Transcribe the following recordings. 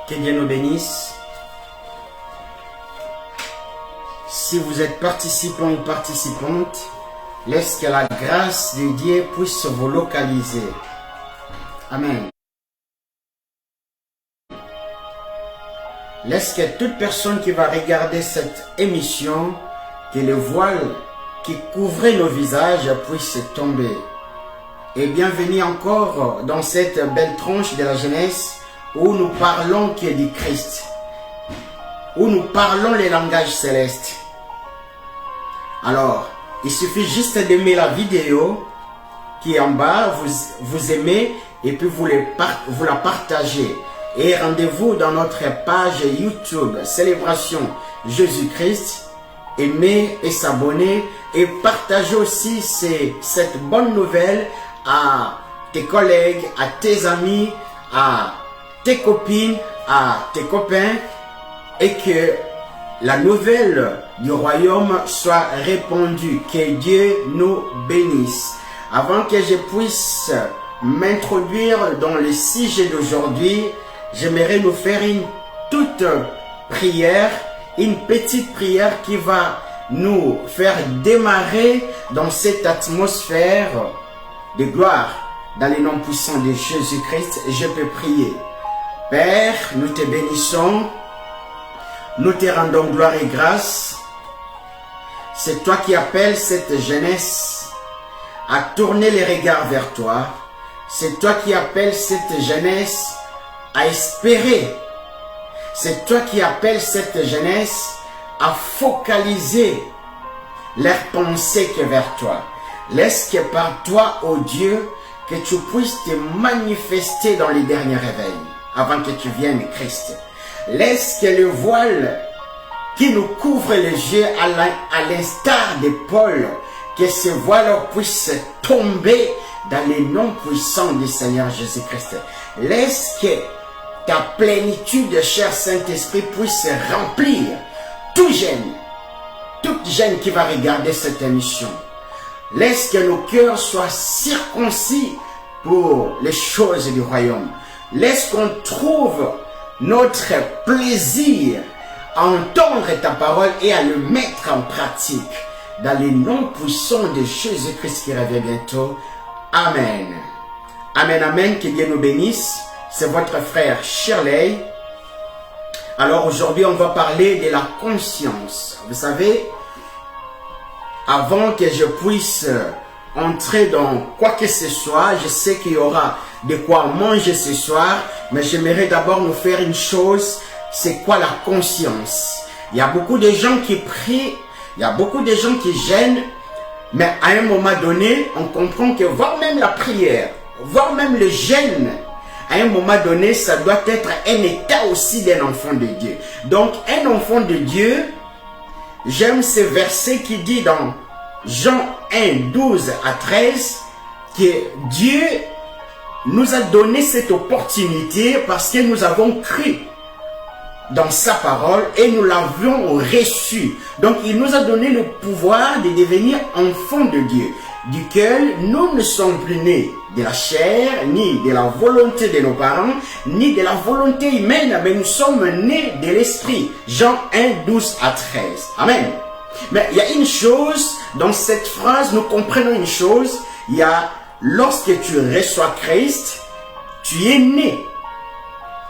Que Dieu nous bénisse. Si vous êtes participant ou participante, laisse que la grâce de Dieu puisse vous localiser. Amen. Laisse que toute personne qui va regarder cette émission, que le voile qui couvrait nos visages puisse tomber. Et bienvenue encore dans cette belle tranche de la jeunesse où nous parlons qui est du Christ, où nous parlons les langages célestes. Alors, il suffit juste d'aimer la vidéo qui est en bas, vous aimez et puis vous la partagez. Et rendez-vous dans notre page YouTube Célébration Jésus-Christ. Aimez et s'abonner et partagez aussi cette bonne nouvelle à tes collègues, à tes amis, à tes copines, à tes copains, et que la nouvelle du royaume soit répandue. Que Dieu nous bénisse. Avant que je puisse m'introduire dans le sujet d'aujourd'hui, j'aimerais nous faire une toute prière, une petite prière qui va nous faire démarrer dans cette atmosphère de gloire. Dans le nom puissant de Jésus-Christ, je peux prier. Père, nous te bénissons, nous te rendons gloire et grâce. C'est toi qui appelles cette jeunesse à tourner les regards vers toi. C'est toi qui appelles cette jeunesse à espérer. C'est toi qui appelles cette jeunesse à focaliser leurs pensées que vers toi. Laisse que par toi, ô Dieu, que tu puisses te manifester dans les derniers réveils, avant que tu viennes, Christ. Laisse que le voile qui nous couvre les yeux à l'instar de Paul, que ce voile puisse tomber dans les noms puissants du Seigneur Jésus-Christ. Laisse que ta plénitude, cher Saint-Esprit, puisse remplir toute jeune qui va regarder cette émission. Laisse que nos cœurs soient circoncis pour les choses du royaume. Laisse qu'on trouve notre plaisir à entendre ta parole et à le mettre en pratique. Dans les noms puissants de Jésus-Christ qui revient bientôt. Amen. Amen, amen. Que Dieu nous bénisse. C'est votre frère Shirley. Alors aujourd'hui, on va parler de la conscience. Vous savez, avant que je puisse entrer dans quoi que ce soit, je sais qu'il y aura de quoi manger ce soir, mais j'aimerais d'abord nous faire une chose, c'est quoi la conscience? Il y a beaucoup de gens qui prient, il y a beaucoup de gens qui jeûnent, mais à un moment donné, on comprend que voire même la prière, voire même le jeûne, à un moment donné, ça doit être un état aussi d'un enfant de Dieu. Donc, un enfant de Dieu, j'aime ce verset qui dit dans Jean 1, 12 à 13, que Dieu nous a donné cette opportunité parce que nous avons cru dans sa parole et nous l'avions reçu. Donc, il nous a donné le pouvoir de devenir enfants de Dieu, duquel nous ne sommes plus nés de la chair, ni de la volonté de nos parents, ni de la volonté humaine, mais nous sommes nés de l'Esprit. Jean 1, 12 à 13. Amen. Mais il y a une chose, dans cette phrase, nous comprenons une chose, il y a, lorsque tu reçois Christ, tu es né.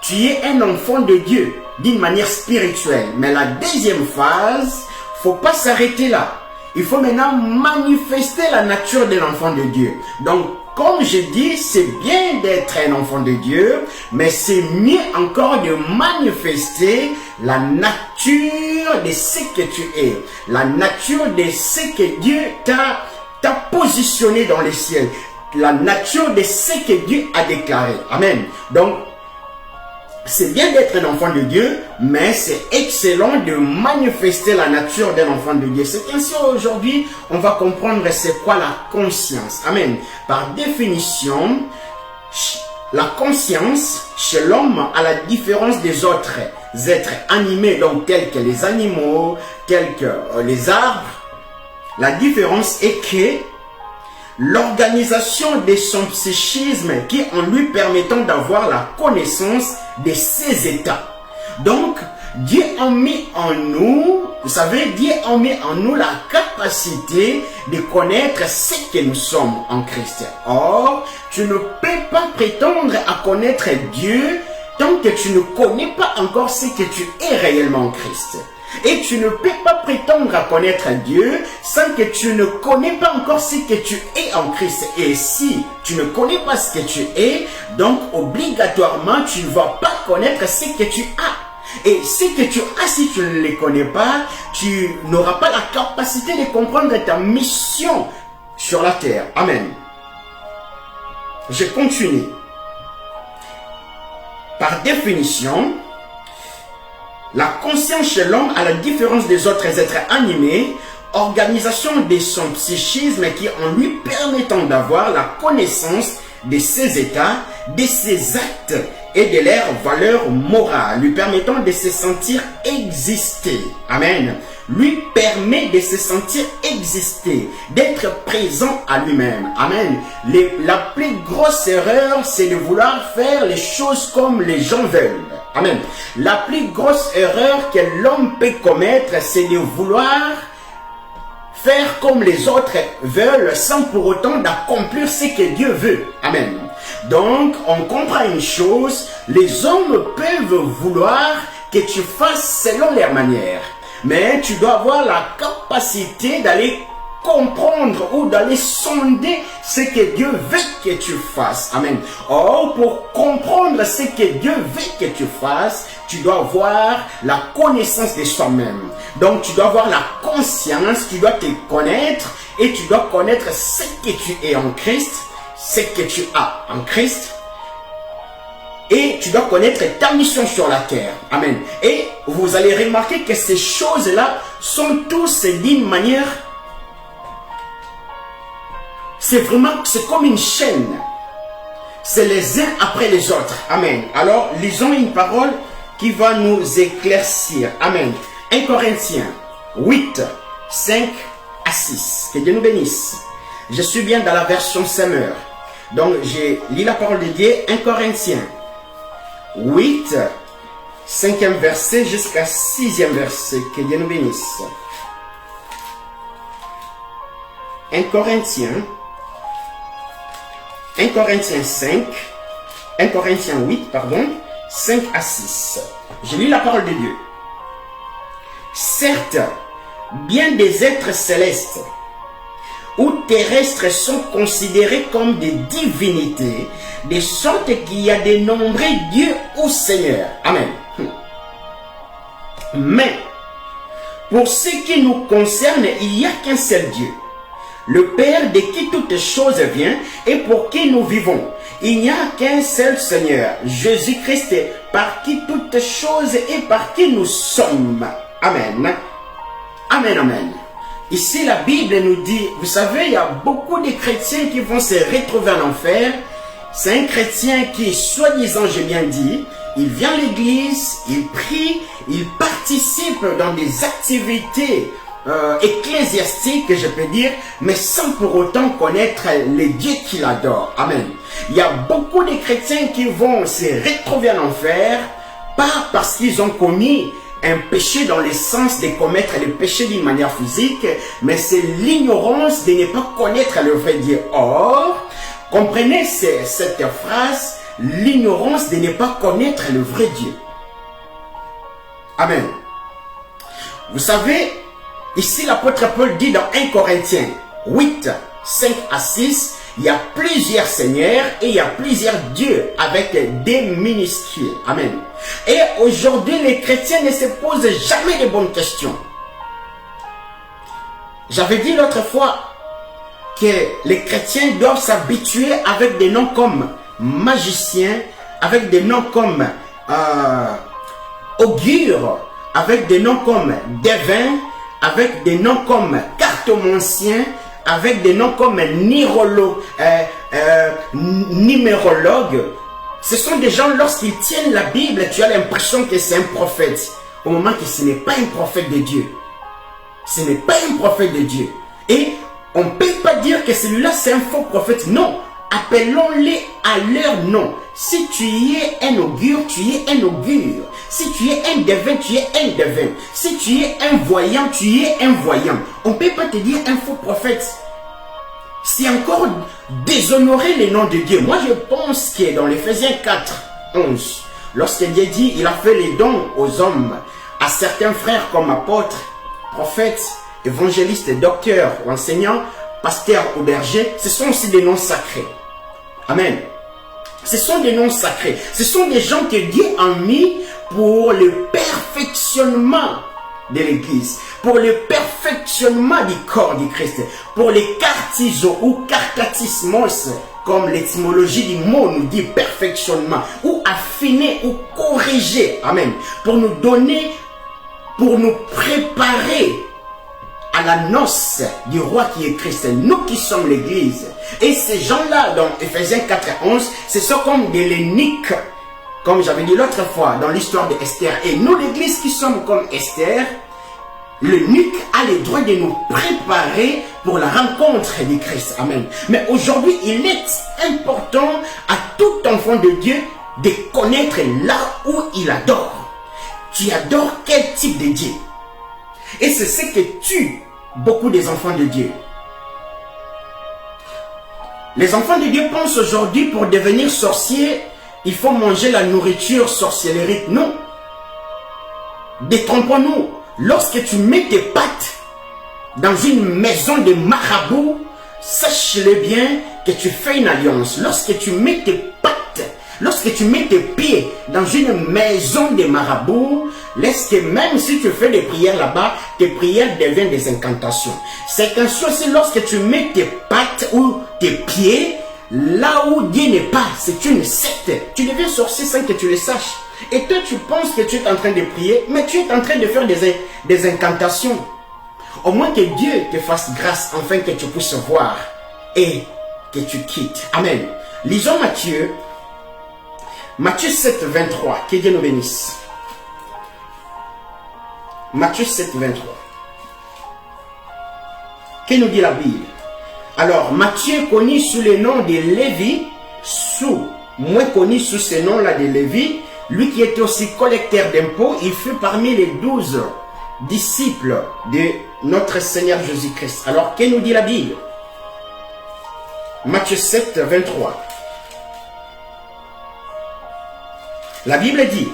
Tu es un enfant de Dieu, d'une manière spirituelle. Mais la deuxième phase, faut pas s'arrêter là. Il faut maintenant manifester la nature de l'enfant de Dieu. Donc, comme je dis, c'est bien d'être un enfant de Dieu, mais c'est mieux encore de manifester la nature de ce que tu es. La nature de ce que Dieu t'a positionné dans les ciels. La nature de ce que Dieu a déclaré. Amen. Donc, c'est bien d'être un enfant de Dieu, mais c'est excellent de manifester la nature d'un enfant de Dieu. C'est ainsi aujourd'hui, on va comprendre c'est quoi la conscience. Amen. Par définition, la conscience chez l'homme, à la différence des autres êtres animés, donc tels que les animaux, tels que les arbres, la différence est que l'organisation de son psychisme qui en lui permettant d'avoir la connaissance de ses états. Donc, Dieu a mis en nous, vous savez, Dieu a mis en nous la capacité de connaître ce que nous sommes en Christ. Or, tu ne peux pas prétendre à connaître Dieu tant que tu ne connais pas encore ce que tu es réellement en Christ. Et tu ne peux pas prétendre à connaître Dieu sans que tu ne connais pas encore ce que tu es en Christ. Et si tu ne connais pas ce que tu es, donc obligatoirement tu ne vas pas connaître ce que tu as. Et ce que tu as, si tu ne les connais pas, tu n'auras pas la capacité de comprendre ta mission sur la terre. Amen. Je continue. Par définition, la conscience chez l'homme, à la différence des autres êtres animés, organisation de son psychisme qui en lui permettant d'avoir la connaissance de ses états, de ses actes et de leurs valeurs morales, lui permettant de se sentir exister. Amen. Lui permet de se sentir exister, d'être présent à lui-même. Amen. La plus grosse erreur, c'est de vouloir faire les choses comme les gens veulent. Amen. La plus grosse erreur que l'homme peut commettre, c'est de vouloir faire comme les autres veulent sans pour autant d'accomplir ce que Dieu veut. Amen. Donc, on comprend une chose, les hommes peuvent vouloir que tu fasses selon leur manière. Mais tu dois avoir la capacité d'aller comprendre ou d'aller sonder ce que Dieu veut que tu fasses. Amen. Or, pour comprendre ce que Dieu veut que tu fasses, tu dois avoir la connaissance de soi-même. Donc, tu dois avoir la conscience, tu dois te connaître et tu dois connaître ce que tu es en Christ, ce que tu as en Christ. Et tu dois connaître ta mission sur la terre. Amen. Et vous allez remarquer que ces choses-là sont tous d'une manière... C'est comme une chaîne. C'est les uns après les autres. Amen. Alors, lisons une parole qui va nous éclaircir. Amen. 1 Corinthiens 8, 5 à 6. Que Dieu nous bénisse. Je suis bien dans la version Semeur. Donc, j'ai lu la parole de Dieu. 1 Corinthiens 8, 5e verset jusqu'à 6e verset. Que Dieu nous bénisse. 1 Corinthiens 5, 1 Corinthiens 8, pardon, 5 à 6. Je lis la parole de Dieu. Certes, bien des êtres célestes ou terrestres sont considérés comme des divinités, de sorte qu'il y a de nombreux dieux ou seigneurs. Amen. Mais, pour ce qui nous concerne, il n'y a qu'un seul Dieu, le Père de qui toutes choses viennent et pour qui nous vivons. Il n'y a qu'un seul Seigneur, Jésus-Christ, par qui toutes choses et par qui nous sommes. Amen. Amen, amen. Ici, la Bible nous dit, vous savez, il y a beaucoup de chrétiens qui vont se retrouver en enfer. C'est un chrétien qui, soi-disant, j'ai bien dit, il vient à l'église, il prie, il participe dans des activités ecclésiastique, je peux dire, mais sans pour autant connaître les dieux qu'il adore. Amen. Il y a beaucoup de chrétiens qui vont se retrouver en enfer, pas parce qu'ils ont commis un péché dans le sens de commettre le péché d'une manière physique, mais c'est l'ignorance de ne pas connaître le vrai Dieu. Or, comprenez cette phrase, l'ignorance de ne pas connaître le vrai Dieu. Amen. Vous savez, ici, l'apôtre Paul dit dans 1 Corinthiens 8, 5 à 6, il y a plusieurs seigneurs et il y a plusieurs dieux avec des minuscules. Amen. Et aujourd'hui, les chrétiens ne se posent jamais de bonnes questions. J'avais dit l'autre fois que les chrétiens doivent s'habituer avec des noms comme magicien, avec des noms comme augure, avec des noms comme devin, avec des noms comme cartomancien, avec des noms comme numérologue. Ce sont des gens, lorsqu'ils tiennent la Bible, tu as l'impression que c'est un prophète. Au moment que ce n'est pas un prophète de Dieu. Ce n'est pas un prophète de Dieu. Et On ne peut pas dire que celui-là c'est un faux prophète. Non, appelons-les à leur nom. Si tu es un augure, tu es un augure. Si tu es un devin, tu es un devin. Si tu es un voyant, tu es un voyant. On ne peut pas te dire un faux prophète. C'est encore déshonorer le nom de Dieu. Moi, je pense que dans l'Éphésiens 4, 11, lorsque Dieu dit, il a fait les dons aux hommes, à certains frères comme apôtres, prophètes, évangélistes, docteurs ou enseignants, pasteurs ou bergers, ce sont aussi des noms sacrés. Amen. Ce sont des noms sacrés. Ce sont des gens que Dieu a mis pour le perfectionnement de l'Église, pour le perfectionnement du corps du Christ, pour les cartiso ou cartatismos, comme l'étymologie du mot nous dit perfectionnement, ou affiner ou corriger. Amen. Pour nous donner, pour nous préparer à la noce du roi qui est Christ, nous qui sommes l'Église. Et ces gens-là, dans Éphésiens 4 et 11, ce sont comme des léniques, comme j'avais dit l'autre fois dans l'histoire d'Esther. Et nous, l'Église qui sommes comme Esther, l'eunuque a le droit de nous préparer pour la rencontre du Christ. Amen. Mais aujourd'hui, il est important à tout enfant de Dieu de connaître là où il adore. Tu adores quel type de Dieu? Et c'est ce que tue beaucoup des enfants de Dieu. Les enfants de Dieu pensent aujourd'hui pour devenir sorcier, il faut manger la nourriture sorcellerie. Non. Détrompons-nous. Lorsque tu mets tes pattes dans une maison de marabout, sache-le bien que tu fais une alliance. Lorsque tu mets tes pattes, lorsque tu mets tes pieds dans une maison de marabout, laisse que même si tu fais des prières là-bas, tes prières deviennent des incantations. C'est ainsi aussi lorsque tu mets tes pattes ou tes pieds là où Dieu n'est pas, c'est une secte. Tu deviens sorcier sans que tu le saches. Et toi, tu penses que tu es en train de prier, mais tu es en train de faire des incantations. Au moins que Dieu te fasse grâce, afin que tu puisses voir et que tu quittes. Amen. Lisons Matthieu. Matthieu 7, 23. Que Dieu nous bénisse. Matthieu 7, 23. Que nous dit la Bible? Alors, Matthieu, connu sous le nom de Lévi, moins connu sous ce nom-là de Lévi, lui qui était aussi collecteur d'impôts, il fut parmi les 12 disciples de notre Seigneur Jésus-Christ. Alors, que nous dit la Bible? Matthieu 7, 23. La Bible dit,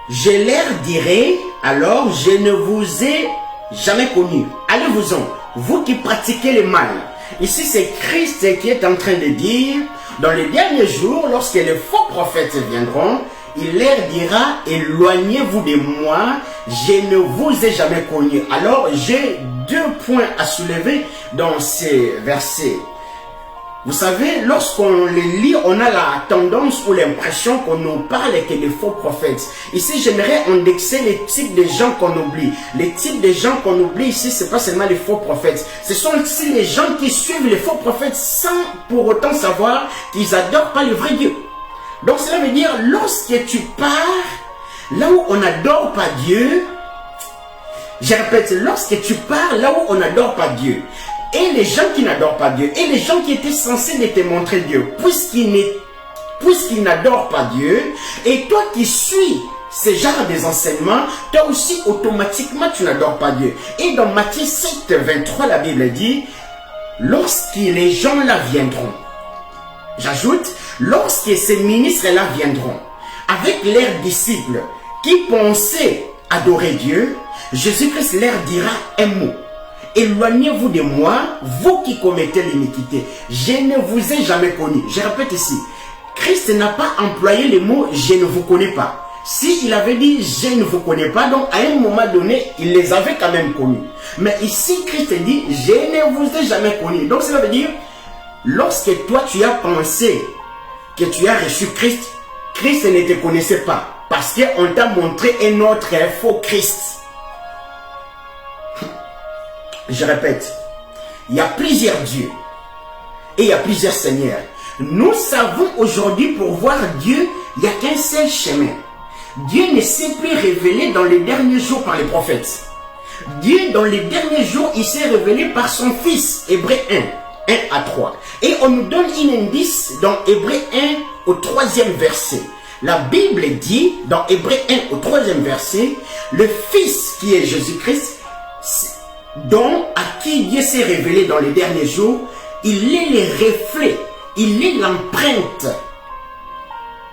je leur dirai, alors je ne vous ai jamais connu. Allez-vous-en, vous qui pratiquez le mal. Ici, c'est Christ qui est en train de dire, dans les derniers jours, lorsque les faux prophètes viendront, il leur dira, éloignez-vous de moi, je ne vous ai jamais connu. Alors, j'ai 2 points à soulever dans ces versets. Vous savez, lorsqu'on les lit, on a la tendance ou l'impression qu'on nous parle que des faux prophètes. Ici, j'aimerais indexer les types de gens qu'on oublie. Les types de gens qu'on oublie ici, ce n'est pas seulement les faux prophètes. Ce sont aussi les gens qui suivent les faux prophètes sans pour autant savoir qu'ils n'adorent pas le vrai Dieu. Donc cela veut dire, lorsque tu pars là où on n'adore pas Dieu, je répète, lorsque tu pars là où on n'adore pas Dieu, et les gens qui n'adorent pas Dieu, et les gens qui étaient censés te montrer Dieu, puisqu'ils n'adorent pas Dieu, et toi qui suis ce genre des enseignements, toi aussi automatiquement tu n'adores pas Dieu. Et dans Matthieu 7, 23, la Bible dit, lorsque les gens là viendront, j'ajoute, lorsque ces ministres-là viendront, avec leurs disciples qui pensaient adorer Dieu, Jésus-Christ leur dira un mot. Éloignez-vous de moi, vous qui commettez l'iniquité. Je ne vous ai jamais connu. Je répète ici, Christ n'a pas employé le mot « je ne vous connais pas ». S'il avait dit « je ne vous connais pas », donc à un moment donné, il les avait quand même connus. Mais ici, Christ dit « je ne vous ai jamais connu ». Donc cela veut dire, lorsque toi tu as pensé que tu as reçu Christ, Christ ne te connaissait pas. Parce qu'on t'a montré un autre faux Christ. Je répète, il y a plusieurs dieux et il y a plusieurs seigneurs. Nous savons aujourd'hui pour voir Dieu, il n'y a qu'un seul chemin. Dieu ne s'est plus révélé dans les derniers jours par les prophètes. Dieu, dans les derniers jours, il s'est révélé par son Fils. Hébreux 1, 1 à 3. Et on nous donne un indice dans Hébreux 1 au 3e verset. La Bible dit, dans Hébreux 1 au 3e verset, le Fils qui est Jésus-Christ, dont à qui Dieu s'est révélé dans les derniers jours, il est le reflet, il est l'empreinte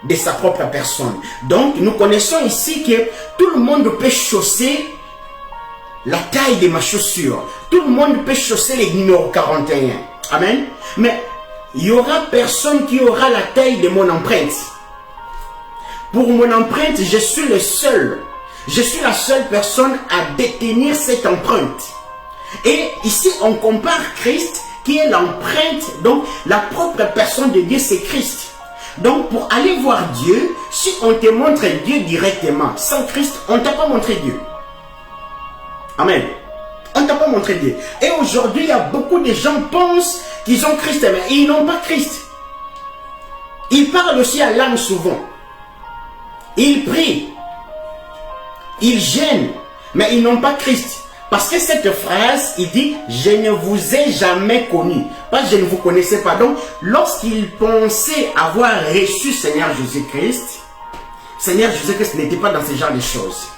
de sa propre personne. Donc, nous connaissons ici que tout le monde peut chausser la taille de ma chaussure. Tout le monde peut chausser les numéros 41. Amen. Mais il n'y aura personne qui aura la taille de mon empreinte. Pour mon empreinte, je suis le seul. Je suis la seule personne à détenir cette empreinte. Et ici, on compare Christ, qui est l'empreinte, donc la propre personne de Dieu, c'est Christ. Donc, pour aller voir Dieu, si on te montre Dieu directement, sans Christ, on ne t'a pas montré Dieu. Amen. On ne t'a pas montré Dieu. Et aujourd'hui, il y a beaucoup de gens qui pensent qu'ils ont Christ, mais ils n'ont pas Christ. Ils parlent aussi à l'âme souvent. Ils prient. Ils gênent, mais ils n'ont pas Christ. Parce que cette phrase, il dit, je ne vous ai jamais connu. Pas je ne vous connaissais pas. Donc, lorsqu'ils pensaient avoir reçu Seigneur Jésus-Christ, Seigneur Jésus-Christ n'était pas dans ce genre de choses.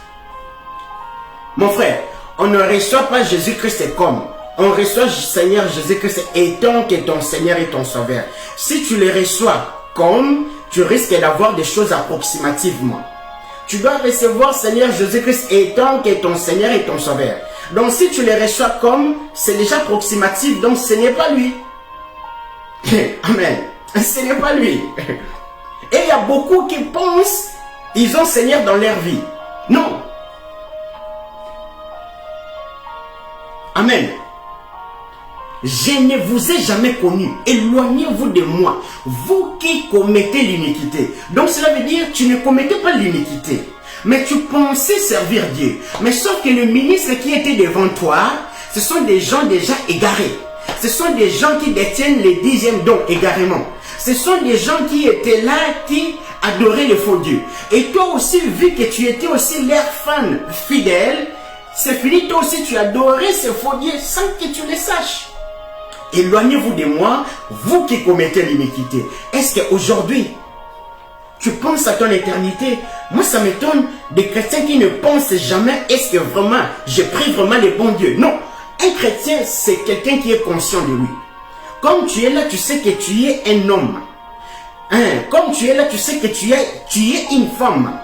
Mon frère, on ne reçoit pas Jésus-Christ comme. On reçoit Seigneur Jésus-Christ étant que ton Seigneur et ton Sauveur. Si tu le reçois comme, tu risques d'avoir des choses approximativement. Tu dois recevoir Seigneur Jésus-Christ étant que ton Seigneur et ton Sauveur. Donc si tu le reçois comme, c'est déjà approximatif, donc ce n'est pas lui. Amen. Ce n'est pas lui. Et il y a beaucoup qui pensent, ils ont Seigneur dans leur vie. Non. Amen. Je ne vous ai jamais connu. Éloignez-vous de moi. Vous qui commettez l'iniquité. Donc cela veut dire, tu ne commettais pas l'iniquité. Mais tu pensais servir Dieu. Mais sauf que le ministre qui était devant toi, ce sont des gens déjà égarés. Ce sont des gens qui détiennent les 10e dons égarément. Ce sont des gens qui étaient là, qui adoraient le faux Dieu. Et toi aussi, vu que tu étais aussi leur fan fidèle, c'est fini, toi aussi tu adorais ce faux Dieu sans que tu le saches. Éloignez-vous de moi, vous qui commettez l'iniquité. Est-ce qu'aujourd'hui, tu penses à ton éternité? Moi, ça m'étonne des chrétiens qui ne pensent jamais, est-ce que vraiment, je prie vraiment le bon Dieu? Non, un chrétien, c'est quelqu'un qui est conscient de lui. Comme tu es là, tu sais que tu es un homme. Comme tu es là, tu sais que tu es une femme.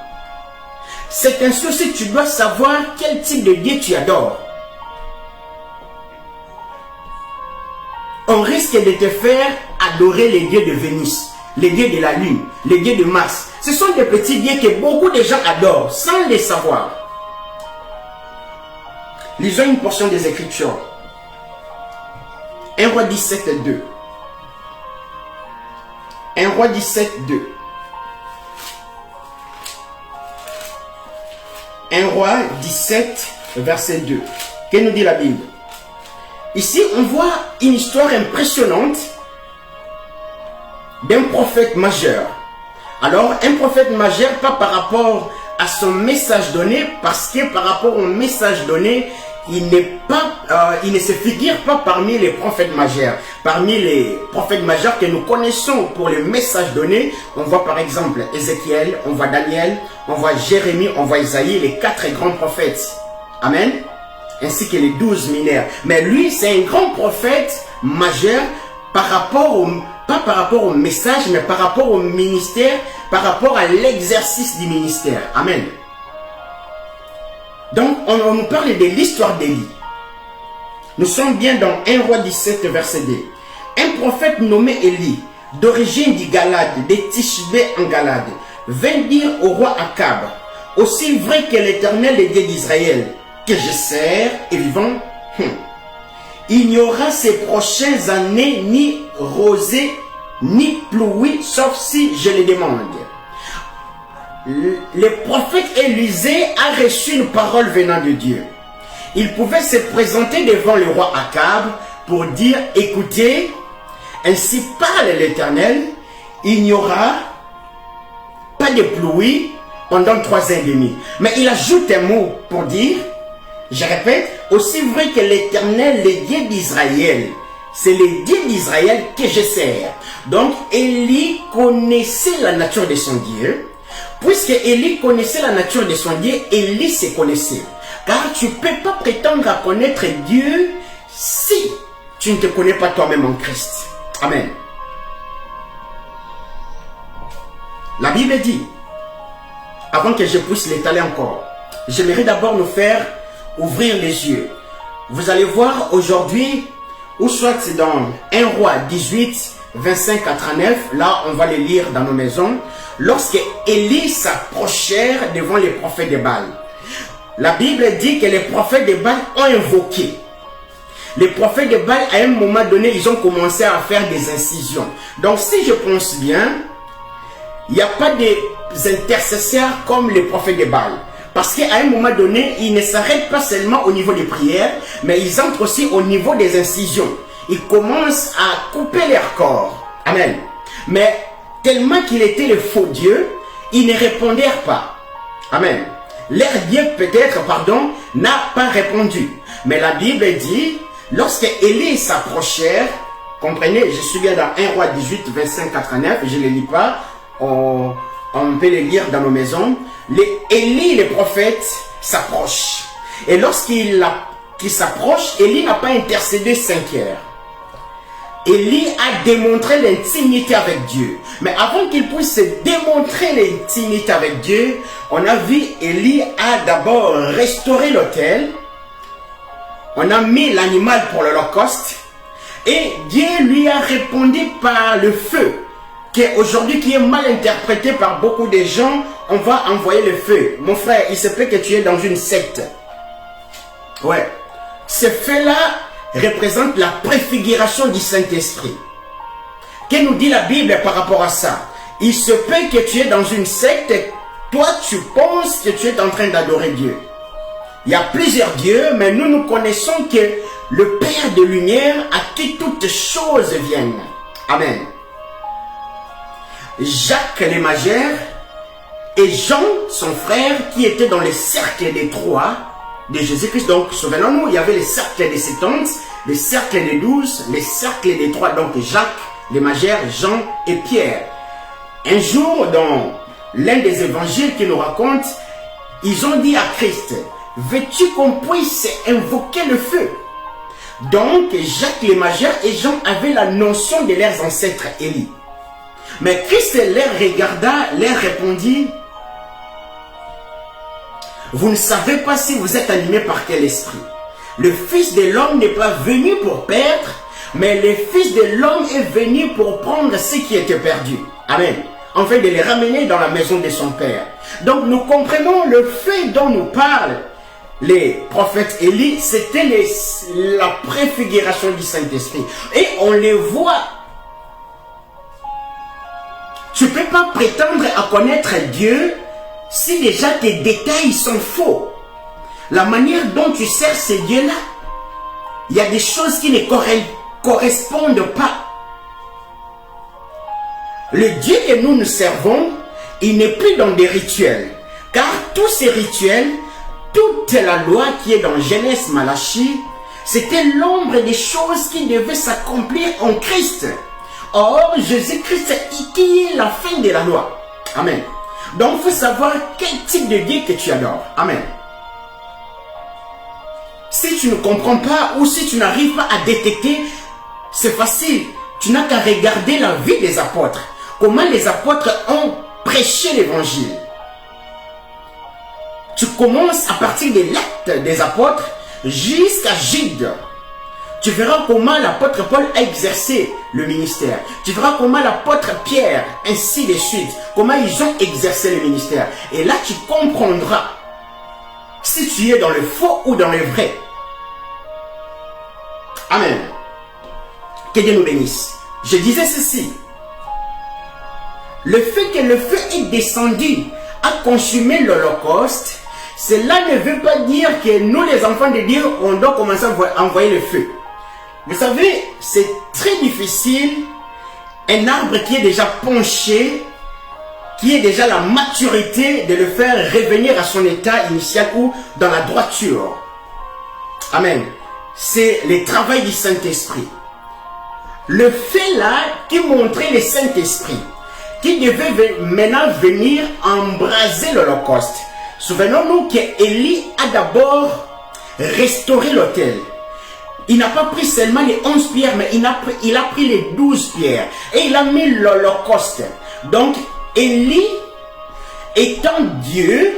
C'est ainsi aussi que tu dois savoir quel type de Dieu tu adores. On risque de te faire adorer les dieux de Vénus, les dieux de la Lune, les dieux de Mars. Ce sont des petits dieux que beaucoup de gens adorent, sans les savoir. Lisons une portion des Écritures. 1 Roi 17, 2. 1 Roi 17, 2. 1 Roi 17, verset 2. Que nous dit la Bible? Ici, on voit une histoire impressionnante d'un prophète majeur. Alors, un prophète majeur, pas par rapport à son message donné, parce que par rapport au message donné, il ne se figure pas parmi les prophètes majeurs. Parmi les prophètes majeurs que nous connaissons pour le message donné, on voit par exemple Ézéchiel, on voit Daniel, on voit Jérémie, on voit Isaïe, les 4 grands prophètes. Amen. Ainsi que les 12 mineurs. Mais lui, c'est un grand prophète majeur par rapport pas par rapport au message, mais par rapport au ministère, par rapport à l'exercice du ministère. Amen. Donc, on nous parle de l'histoire d'Élie. Nous sommes bien dans 1 Roi 17, verset 2. Un prophète nommé Élie, d'origine du Galade, de Tishbé en Galade, vint dire au roi Akab, aussi vrai que l'Éternel, le Dieu d'Israël, que je sers et vivant, il n'y aura ces prochaines années ni rosée ni pluie, sauf si je le demande. Le prophète Élisée a reçu une parole venant de Dieu. Il pouvait se présenter devant le roi Akab pour dire, écoutez, ainsi parle l'Éternel, il n'y aura pas de pluie pendant 3 ans et demi. Mais il ajoute un mot pour dire, Je répète, aussi vrai que l'Éternel, le Dieu d'Israël, c'est le Dieu d'Israël que je sers. Donc, Élie connaissait la nature de son Dieu. Puisque Élie connaissait la nature de son Dieu, Élie se connaissait. Car tu ne peux pas prétendre à connaître Dieu si tu ne te connais pas toi-même en Christ. Amen. La Bible dit, avant que je puisse l'étaler encore, j'aimerais d'abord nous faire ouvrir les yeux. Vous allez voir aujourd'hui, ou soit dans 1 Roi 18, 25 à 39, là on va les lire dans nos maisons, lorsque Élie s'approchèrent devant les prophètes de Baal. La Bible dit que les prophètes de Baal ont invoqué. Les prophètes de Baal, à un moment donné, ils ont commencé à faire des incisions. Donc si je pense bien, il n'y a pas des intercesseurs comme les prophètes de Baal. Parce qu'à un moment donné, ils ne s'arrêtent pas seulement au niveau des prières, mais ils entrent aussi au niveau des incisions. Ils commencent à couper leur corps. Amen. Mais tellement qu'il était le faux Dieu, ils ne répondirent pas. Amen. Leur Dieu peut-être, n'a pas répondu. Mais la Bible dit, lorsque Élie s'approchèrent, comprenez, je suis bien dans 1 Roi 18, 25, 89, je ne les lis pas, on peut les lire dans nos maisons. Élie, le prophète, s'approche. Et lorsqu'il s'approche, Élie n'a pas intercédé 5 heures. Élie a démontré l'intimité avec Dieu. Mais avant qu'il puisse démontrer l'intimité avec Dieu, on a vu Élie a d'abord restauré l'autel. On a mis l'animal pour l'holocauste. Et Dieu lui a répondu par le feu. Aujourd'hui qui est mal interprété par beaucoup de gens, on va envoyer le feu. Mon frère, il se peut que tu es dans une secte. Ouais. Ce feu-là représente la préfiguration du Saint-Esprit. Que nous dit la Bible par rapport à ça? Il se peut que tu es dans une secte, toi tu penses que tu es en train d'adorer Dieu. Il y a plusieurs dieux, mais nous connaissons que le Père de lumière à qui toutes choses viennent. Amen. Jacques le Magère et Jean, son frère, qui était dans le cercle des trois de Jésus-Christ. Donc, souvenons-nous, il y avait le cercle des 70, le cercle des 12, le cercle des 3. Donc, Jacques, le Magère, Jean et Pierre. Un jour, dans l'un des évangiles qui nous raconte, ils ont dit à Christ, veux-tu qu'on puisse invoquer le feu? Donc, Jacques le Magère et Jean avaient la notion de leurs ancêtres Élie. Mais Christ les regarda, leur répondit, vous ne savez pas si vous êtes animés par quel esprit. Le Fils de l'homme n'est pas venu pour perdre, mais le Fils de l'homme est venu pour prendre ce qui était perdu. Amen. En fait, de les ramener dans la maison de son Père. Donc, nous comprenons le fait dont nous parlent les prophètes Élie, c'était la préfiguration du Saint-Esprit. Et on les voit. Tu ne peux pas prétendre à connaître Dieu si déjà tes détails sont faux. La manière dont tu sers ces dieux-là, il y a des choses qui ne correspondent pas. Le Dieu que nous servons, il n'est plus dans des rituels. Car tous ces rituels, toute la loi qui est dans Genèse, Malachie, c'était l'ombre des choses qui devaient s'accomplir en Christ. Or, Jésus-Christ qui est la fin de la loi. Amen. Donc, il faut savoir quel type de Dieu que tu adores. Amen. Si tu ne comprends pas ou si tu n'arrives pas à détecter, c'est facile. Tu n'as qu'à regarder la vie des apôtres. Comment les apôtres ont prêché l'évangile. Tu commences à partir de l'acte des apôtres jusqu'à Jude. Tu verras comment l'apôtre Paul a exercé le ministère. Tu verras comment l'apôtre Pierre, ainsi de suite, comment ils ont exercé le ministère. Et là, tu comprendras si tu es dans le faux ou dans le vrai. Amen. Que Dieu nous bénisse. Je disais ceci. Le fait que le feu est descendu à consumer l'Holocauste, cela ne veut pas dire que nous, les enfants de Dieu, on doit commencer à envoyer le feu. Vous savez, c'est très difficile, un arbre qui est déjà penché, qui est déjà la maturité, de le faire revenir à son état initial ou dans la droiture. Amen. C'est le travail du Saint-Esprit. Le fait là qui montrait le Saint-Esprit, qui devait maintenant venir embraser l'Holocauste. Souvenons-nous qu'Élie a d'abord restauré l'autel. Il n'a pas pris seulement les 11 pierres, mais il a pris les 12 pierres. Et il a mis l'Holocauste. Donc, Élie, étant Dieu,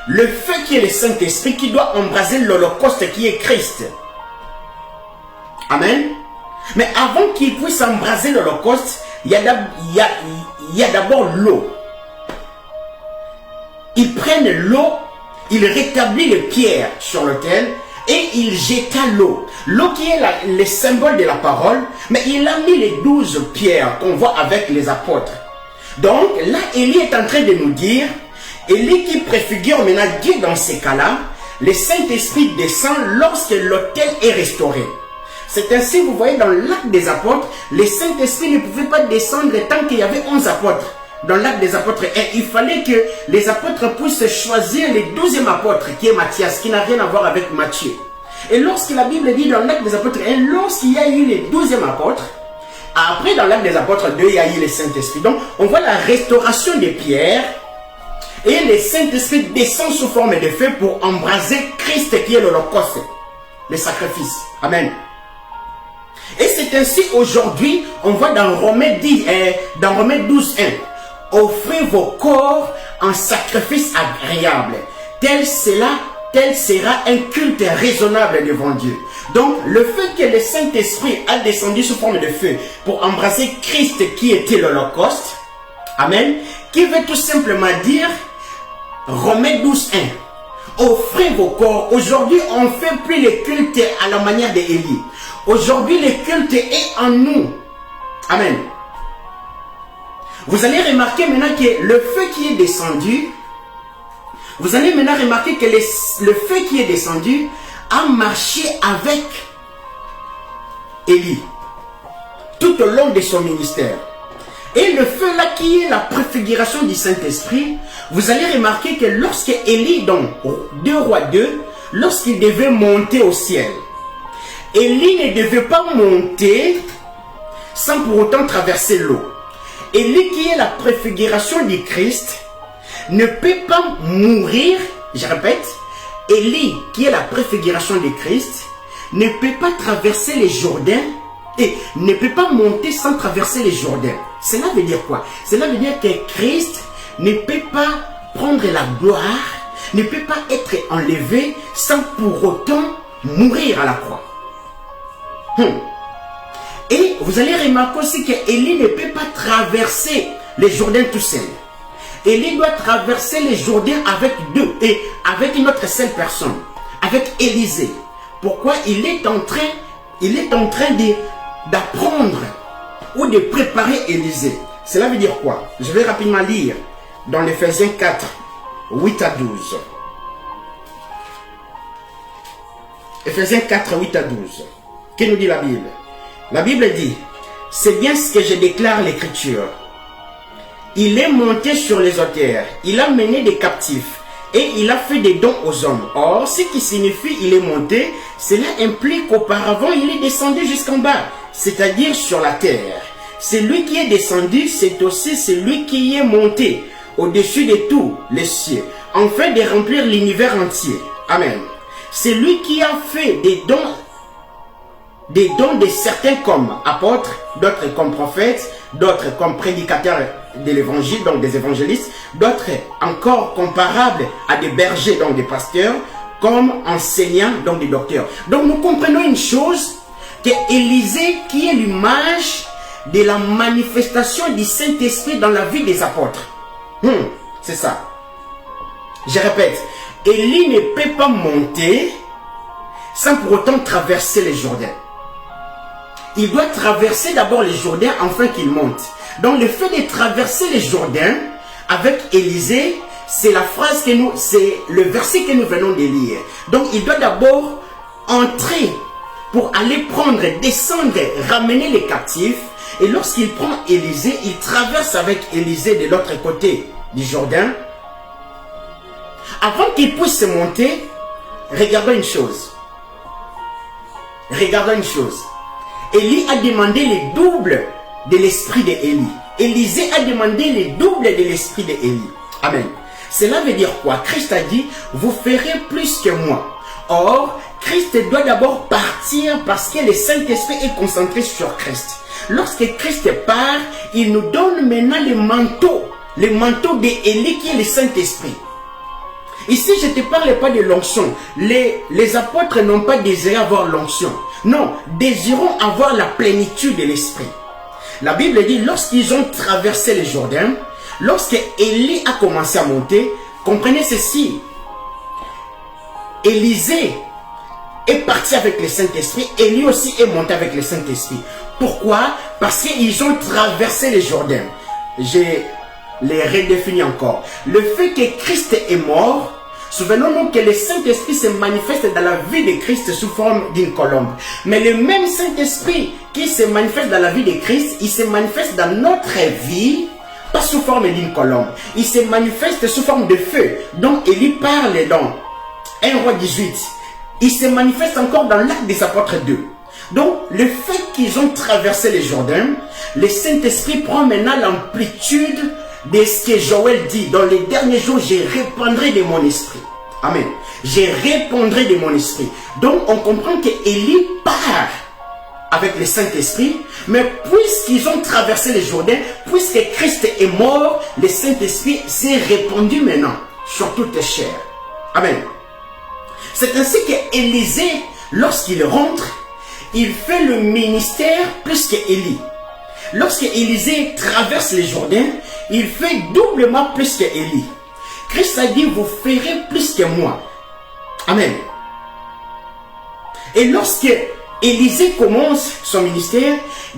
le fait qu'il y ait le Saint-Esprit qui doit embraser l'Holocauste qui est Christ. Amen. Mais avant qu'il puisse embraser l'Holocauste, il y a d'abord l'eau. Ils prennent l'eau, ils rétablissent les pierres sur l'autel et ils jettent l'eau. L'eau qui est le symbole de la parole, mais il a mis les 12 pierres qu'on voit avec les apôtres. Donc là, Élie est en train de nous dire, Élie qui préfigure maintenant Dieu dans ces cas-là, le Saint-Esprit descend lorsque l'autel est restauré. C'est ainsi, vous voyez, dans l'acte des apôtres, le Saint-Esprit ne pouvait pas descendre tant qu'il y avait 11 apôtres. Dans l'acte des apôtres 1, il fallait que les apôtres puissent choisir le 12e apôtre, qui est Matthias, qui n'a rien à voir avec Matthieu. Et lorsque la Bible dit dans l'acte des apôtres 1, lorsqu'il y a eu le 12e apôtre, après dans l'acte des apôtres 2, il y a eu le Saint-Esprit. Donc, on voit la restauration des pierres, et le Saint-Esprit descend sous forme de feu pour embraser Christ qui est l'Holocauste, le sacrifice. Amen. Et c'est ainsi aujourd'hui, on voit dans Romains 12, 1, offrez vos corps en sacrifice agréable. Tel sera un culte raisonnable devant Dieu. Donc, le fait que le Saint-Esprit a descendu sous forme de feu pour embraser Christ qui était l'Holocauste, amen, qui veut tout simplement dire, Romains 12, 1, offrez vos corps. Aujourd'hui, on ne fait plus le culte à la manière d'Élie. Aujourd'hui, le culte est en nous. Amen. Vous allez remarquer maintenant que le feu qui est descendu, vous allez maintenant remarquer que le feu qui est descendu a marché avec Élie tout au long de son ministère. Et le feu là qui est la préfiguration du Saint-Esprit, vous allez remarquer que lorsque Élie, dans 2 Rois 2, lorsqu'il devait monter au ciel, Élie ne devait pas monter sans pour autant traverser l'eau. Élie qui est la préfiguration du Christ ne peut pas mourir, je répète, Élie qui est la préfiguration du Christ ne peut pas traverser les Jourdains et ne peut pas monter sans traverser les Jourdains. Cela veut dire quoi? Cela veut dire que Christ ne peut pas prendre la gloire, ne peut pas être enlevé sans pour autant mourir à la croix. Et vous allez remarquer aussi qu'Élie ne peut pas traverser les Jourdains tout seul. Élie doit traverser les Jourdains avec avec une autre seule personne, avec Élisée. Pourquoi? Il est en train d'apprendre ou de préparer Élisée. Cela veut dire quoi? Je vais rapidement lire dans l'Éphésiens 4, 8 à 12. Éphésiens 4, 8 à 12. Que nous dit la Bible? La Bible dit, c'est bien ce que je déclare l'Écriture. Il est monté sur les auteurs, il a mené des captifs et il a fait des dons aux hommes. Or, ce qui signifie il est monté, cela implique qu'auparavant il est descendu jusqu'en bas, c'est-à-dire sur la terre. Celui qui est descendu, c'est aussi celui qui est monté au-dessus de tous les cieux, afin de remplir l'univers entier. Amen. C'est lui qui a fait des dons de certains comme apôtres, d'autres comme prophètes, d'autres comme prédicateurs de l'évangile, donc des évangélistes, d'autres encore comparables à des bergers, donc des pasteurs, comme enseignants, donc des docteurs. Donc nous comprenons une chose, que Élisée qui est l'image de la manifestation du Saint-Esprit dans la vie des apôtres. C'est ça. Je répète, Élie ne peut pas monter sans pour autant traverser les Jourdains. Il doit traverser d'abord les Jourdains afin qu'il monte. Donc le fait de traverser les Jourdains avec Élisée, c'est le verset que nous venons de lire. Donc il doit d'abord entrer pour aller prendre, descendre, ramener les captifs. Et lorsqu'il prend Élisée, il traverse avec Élisée de l'autre côté du Jourdain. Avant qu'il puisse monter, regardons une chose. regardons une chose. Élie a demandé le double de l'esprit d'Élie. Élisée a demandé le double de l'esprit d'Élie. Amen. Cela veut dire quoi? Christ a dit, vous ferez plus que moi. Or, Christ doit d'abord partir parce que le Saint-Esprit est concentré sur Christ. Lorsque Christ part, il nous donne maintenant le manteau d'Élie qui est le Saint-Esprit. Ici, je ne te parle pas de l'onction. Les apôtres n'ont pas désiré avoir l'onction. Non, désirons avoir la plénitude de l'Esprit. La Bible dit, lorsqu'ils ont traversé le Jourdain, lorsque Élie a commencé à monter, comprenez ceci. Élisée est parti avec le Saint-Esprit, Élie aussi est monté avec le Saint-Esprit. Pourquoi? Parce qu'ils ont traversé le Jourdain. Je les redéfinis encore. Le fait que Christ est mort, souvenons-nous que le Saint-Esprit se manifeste dans la vie de Christ sous forme d'une colombe. Mais le même Saint-Esprit qui se manifeste dans la vie de Christ, il se manifeste dans notre vie, pas sous forme d'une colombe. Il se manifeste sous forme de feu. Donc, Élie parle dans 1 Roi 18. Il se manifeste encore dans l'Acte des Apôtres 2. Donc, le fait qu'ils ont traversé le Jourdain, le Saint-Esprit prend maintenant l'amplitude de ce que Joël dit. Dans les derniers jours, je répandrai de mon esprit. Amen. Je répandrai de mon esprit. Donc, on comprend que Élie part avec le Saint-Esprit, mais puisqu'ils ont traversé le Jourdain, puisque Christ est mort, le Saint-Esprit s'est répandu maintenant sur toute chair. Amen. C'est ainsi que Élisée, lorsqu'il rentre, il fait le ministère plus qu'Élie. Lorsque Élisée traverse le Jourdain, il fait doublement plus qu'Élie. Christ a dit, vous ferez plus que moi. Amen. Et lorsque Élisée commence son ministère,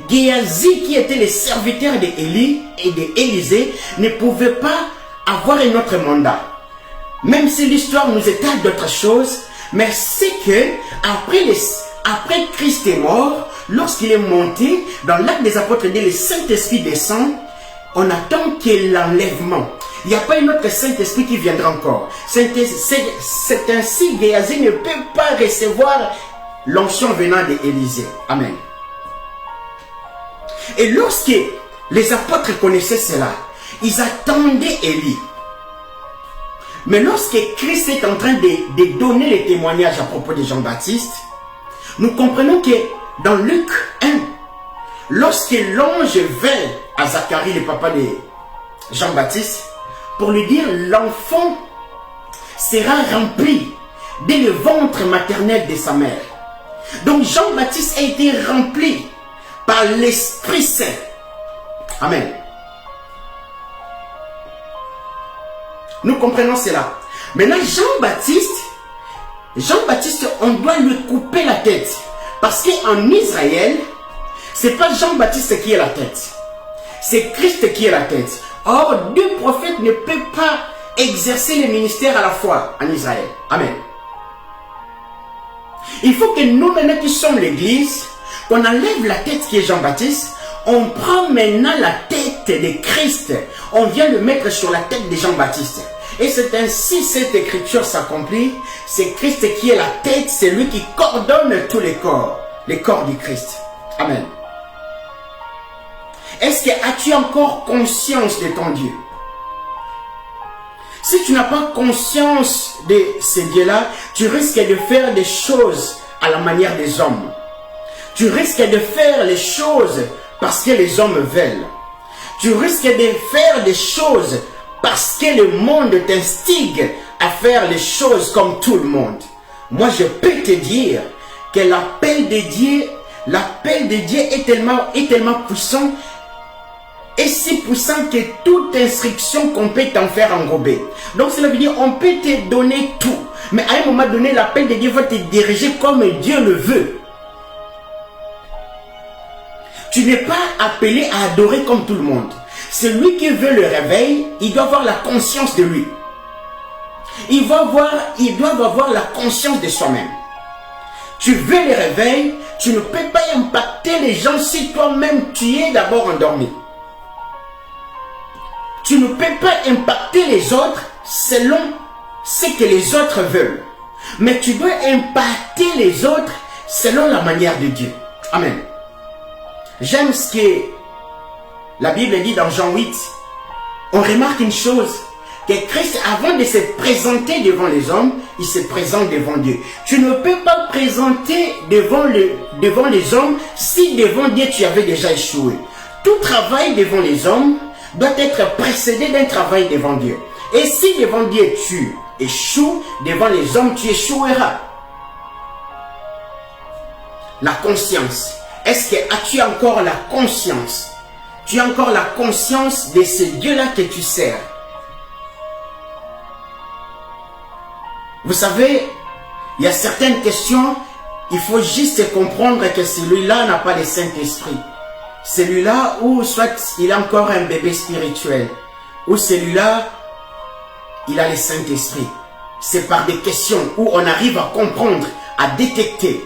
Géasi, qui était le serviteur d'Élie et d'Élisée, ne pouvait pas avoir un autre mandat. Même si l'histoire nous étale d'autres choses, mais c'est que après Christ est mort, lorsqu'il est monté, dans l'Acte des Apôtres, le Saint-Esprit descend, on attend qu'il y ait l'enlèvement. Il n'y a pas un autre Saint-Esprit qui viendra encore. C'est ainsi que Géasi ne peut pas recevoir l'onction venant d'Élisée. Amen. Et lorsque les apôtres connaissaient cela, ils attendaient Élie. Mais lorsque Christ est en train de donner les témoignages à propos de Jean-Baptiste, nous comprenons que dans Luc 1, lorsque l'ange vint à Zacharie, le papa de Jean-Baptiste, pour lui dire l'enfant sera rempli dès le ventre maternel de sa mère. Donc Jean-Baptiste a été rempli par l'Esprit Saint. Amen. Nous comprenons cela. Maintenant, Jean-Baptiste, on doit lui couper la tête. Parce qu'en Israël, ce n'est pas Jean-Baptiste qui est la tête. C'est Christ qui est la tête. Or, deux prophètes ne peuvent pas exercer le ministère à la fois en Israël. Amen. Il faut que nous, maintenant qui sommes l'église, qu'on enlève la tête qui est Jean-Baptiste, on prend maintenant la tête de Christ. On vient le mettre sur la tête de Jean-Baptiste. Et c'est ainsi cette écriture s'accomplit. C'est Christ qui est la tête, c'est lui qui coordonne tous les corps du Christ. Amen. Est-ce que as-tu encore conscience de ton Dieu? Si tu n'as pas conscience de ce Dieu-là, tu risques de faire des choses à la manière des hommes. Tu risques de faire les choses parce que les hommes veulent. Tu risques de faire des choses parce que le monde t'instigue à faire les choses comme tout le monde. Moi, je peux te dire que l'appel de Dieu est tellement puissant, et si puissant que toute instruction qu'on peut t'en faire enrober. Donc cela veut dire on peut te donner tout, mais à un moment donné, l'appel de Dieu va te diriger comme Dieu le veut. Tu n'es pas appelé à adorer comme tout le monde. Celui qui veut le réveil, il doit avoir la conscience de lui. Il doit avoir la conscience de soi-même. Tu veux le réveil, tu ne peux pas impacter les gens si toi-même tu es d'abord endormi. Tu ne peux pas impacter les autres selon ce que les autres veulent. Mais tu dois impacter les autres selon la manière de Dieu. Amen. J'aime ce que la Bible dit dans Jean 8. On remarque une chose, que Christ, avant de se présenter devant les hommes, il se présente devant Dieu. Tu ne peux pas présenter devant les hommes si devant Dieu tu avais déjà échoué. Tout travail devant les hommes doit être précédé d'un travail devant Dieu. Et si devant Dieu tu échoues, devant les hommes tu échoueras. La conscience. Est-ce que as-tu encore la conscience? Tu as encore la conscience de ce Dieu-là que tu sers. Vous savez, il y a certaines questions, il faut juste comprendre que celui-là n'a pas le Saint-Esprit. Celui-là, ou soit il a encore un bébé spirituel, ou celui-là, il a le Saint-Esprit. C'est par des questions où on arrive à comprendre, à détecter.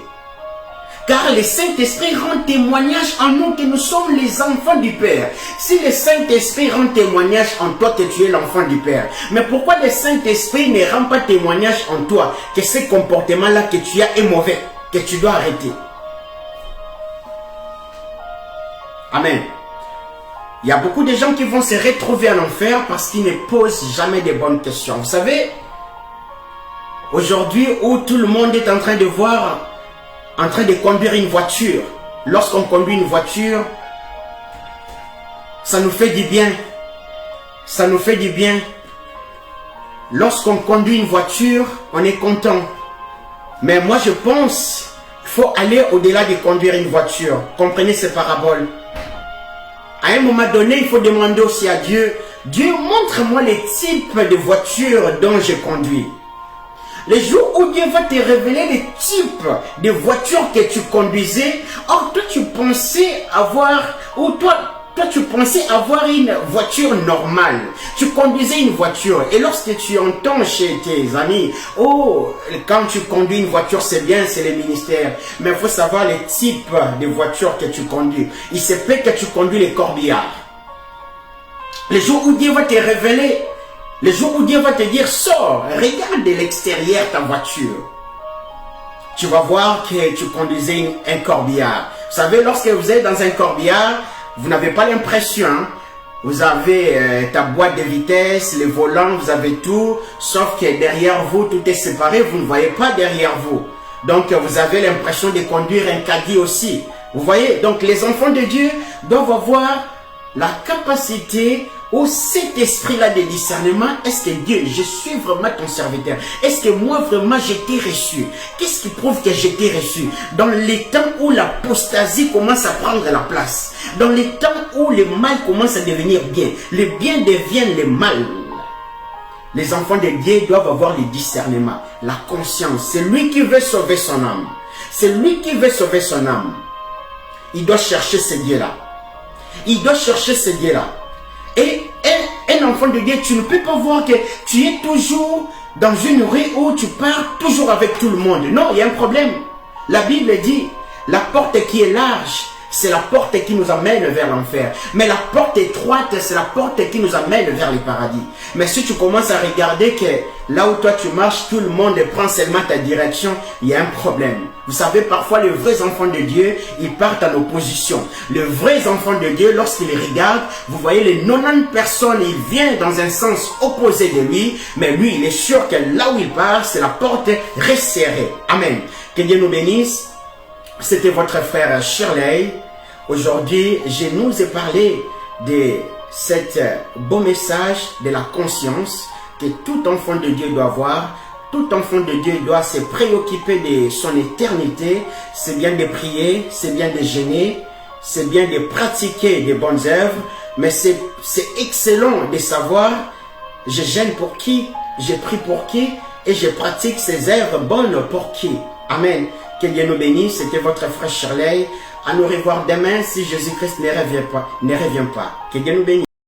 Car le Saint-Esprit rend témoignage en nous que nous sommes les enfants du Père. Si le Saint-Esprit rend témoignage en toi que tu es l'enfant du Père, mais pourquoi le Saint-Esprit ne rend pas témoignage en toi que ce comportement-là que tu as est mauvais, que tu dois arrêter? Amen. Il y a beaucoup de gens qui vont se retrouver en enfer parce qu'ils ne posent jamais de bonnes questions. Vous savez, aujourd'hui où tout le monde est en train de voir, en train de conduire une voiture. Lorsqu'on conduit une voiture, ça nous fait du bien. Ça nous fait du bien. Lorsqu'on conduit une voiture, on est content. Mais moi je pense qu'il faut aller au-delà de conduire une voiture. Comprenez ces paraboles. À un moment donné, il faut demander aussi à Dieu, Dieu, montre-moi les types de voitures dont je conduis. Le jour où Dieu va te révéler les types de voitures que tu conduisais, or toi tu pensais avoir, ou toi tu pensais avoir une voiture normale. Tu conduisais une voiture et lorsque tu entends chez tes amis, oh, quand tu conduis une voiture c'est bien, c'est le ministère. Mais il faut savoir les types de voitures que tu conduis. Il se peut que tu conduis les corbillards. Le jour où Dieu va te révéler, le jour où Dieu va te dire, sors, regarde de l'extérieur ta voiture. Tu vas voir que tu conduisais un corbillard. Vous savez, lorsque vous êtes dans un corbillard, vous n'avez pas l'impression. Vous avez ta boîte de vitesse, les volants, vous avez tout. Sauf que derrière vous, tout est séparé. Vous ne voyez pas derrière vous. Donc, vous avez l'impression de conduire un caddie aussi. Vous voyez? Donc, les enfants de Dieu doivent avoir la capacité ou cet esprit-là de discernement. Est-ce que Dieu, je suis vraiment ton serviteur? Est-ce que moi vraiment je t'ai reçu? Qu'est-ce qui prouve que je t'ai reçu? Dans les temps où l'apostasie commence à prendre la place, dans les temps où le mal commence à devenir bien, le bien devient le mal, les enfants de Dieu doivent avoir le discernement, la conscience. C'est lui qui veut sauver son âme. C'est lui qui veut sauver son âme. Il doit chercher ce Dieu-là. Il doit chercher ce Dieu-là. Et un enfant de Dieu, tu ne peux pas voir que tu es toujours dans une rue où tu pars toujours avec tout le monde. Non, il y a un problème. La Bible dit, la porte qui est large, c'est la porte qui nous amène vers l'enfer. Mais la porte étroite, c'est la porte qui nous amène vers le paradis. Mais si tu commences à regarder que là où toi tu marches, tout le monde prend seulement ta direction, il y a un problème. Vous savez, parfois les vrais enfants de Dieu, ils partent en opposition. Les vrais enfants de Dieu, lorsqu'ils les regardent, vous voyez les 90 personnes, ils viennent dans un sens opposé de lui, mais lui, il est sûr que là où il part, c'est la porte resserrée. Amen. Que Dieu nous bénisse. C'était votre frère Shirley. Aujourd'hui, je nous ai parlé de cet beau message de la conscience que tout enfant de Dieu doit avoir. Tout enfant de Dieu doit se préoccuper de son éternité. C'est bien de prier, c'est bien de jeûner, c'est bien de pratiquer de bonnes œuvres. Mais c'est excellent de savoir, je jeûne pour qui, je prie pour qui et je pratique ces œuvres bonnes pour qui. Amen. Que Dieu nous bénisse. C'était votre frère Shirley. À nous revoir demain si Jésus-Christ ne revient pas. Que Dieu nous bénisse.